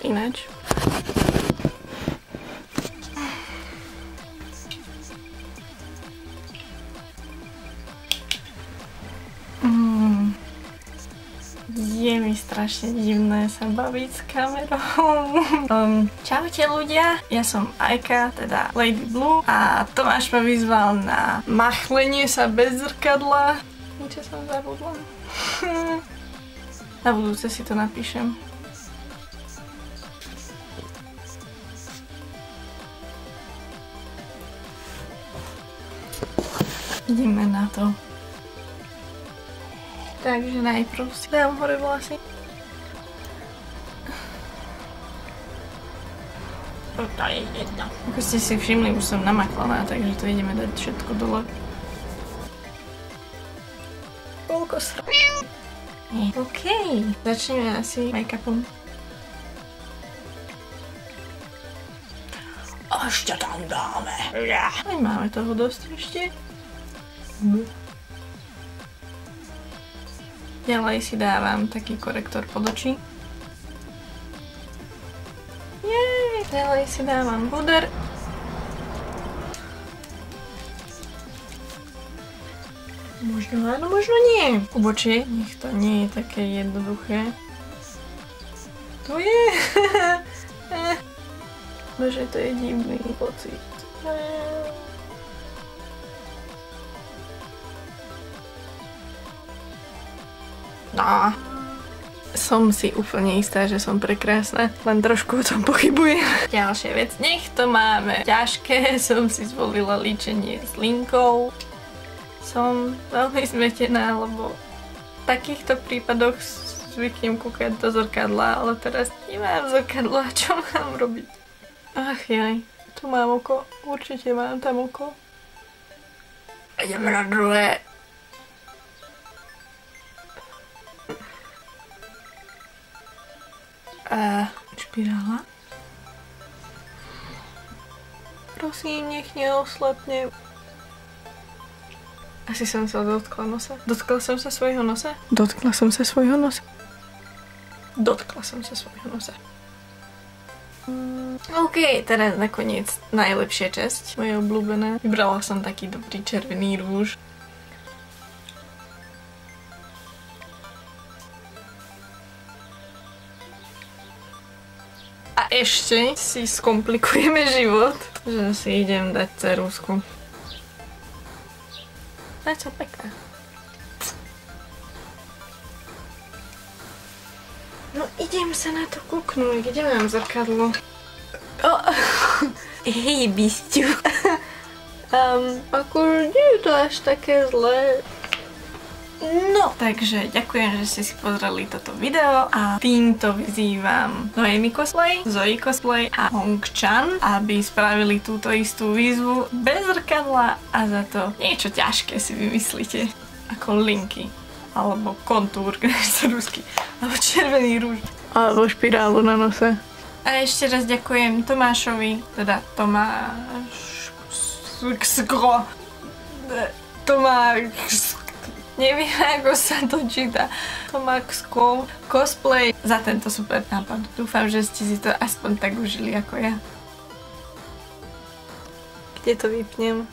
Ináč. Je mi strašne divné sa baviť s kamerou. Čaute ľudia, ja som Ajka, teda Lady Blue a Tomáš ma vyzval na machlenie sa bez zrkadla. Niečo som zabudla. Na budúce si to napíšem. Ideme na to. Takže najprv si dám hore vlasy. To je jedno. Ako ste si všimli, už som namaklaná, takže to ideme dať všetko dole. Koľko sra... OK, začneme asi make-upom. Ešte tam dáme. Máme toho dosť ešte. Ďalej si dávam taký korektor pod oči. Jej! Ďalej si dávam puder. Možno áno, možno nie. Obočie, nech to nie je také jednoduché. To je... Bože, to je divný pocit. No. Som si úplne istá, že som prekrásna, len trošku o tom pochybujem. Ďalšia vec, nech to máme ťažké, som si zvolila líčenie s linkou. Som veľmi zmetená, lebo v takýchto prípadoch zvyknem kúkať do zrkadla, ale teraz nemám zrkadla, čo mám robiť? Ach jaj, tu mám oko, určite mám tam oko. Ideme na druhé. Špirála. Prosím, nech neoslepne. Asi som sa dotkla nosa. Dotkla som sa svojho nosa? Dotkla som sa svojho nosa. Dotkla som sa svojho nosa. OK, teraz nakoniec najlepšia časť, moja obľúbená. Vybrala som taký dobrý červený rúž. A ešte si skomplikujeme život, že si idem dať ceruzku. To je čo pekné. No idem sa na to kúknúť, kde mám zrkadlo? Hej, bisťu. Akože nie je to až také zlé. No, takže ďakujem, že ste si pozreli toto video a týmto vyzývam Noemi Cosplay, Zoe Cosplay a Hong-chan, aby spravili túto istú výzvu bez zrkadla a za to niečo ťažké si vymyslíte, ako linky, alebo kontúr, ceruzky, alebo červený rúž, alebo špirálu na nose. A ešte raz ďakujem Tomášovi, teda neviem, ako sa to číta. Tomáxko Cosplay za tento super nápad. Dúfam, že ste si to aspoň tak užili ako ja. Kde to vypnem?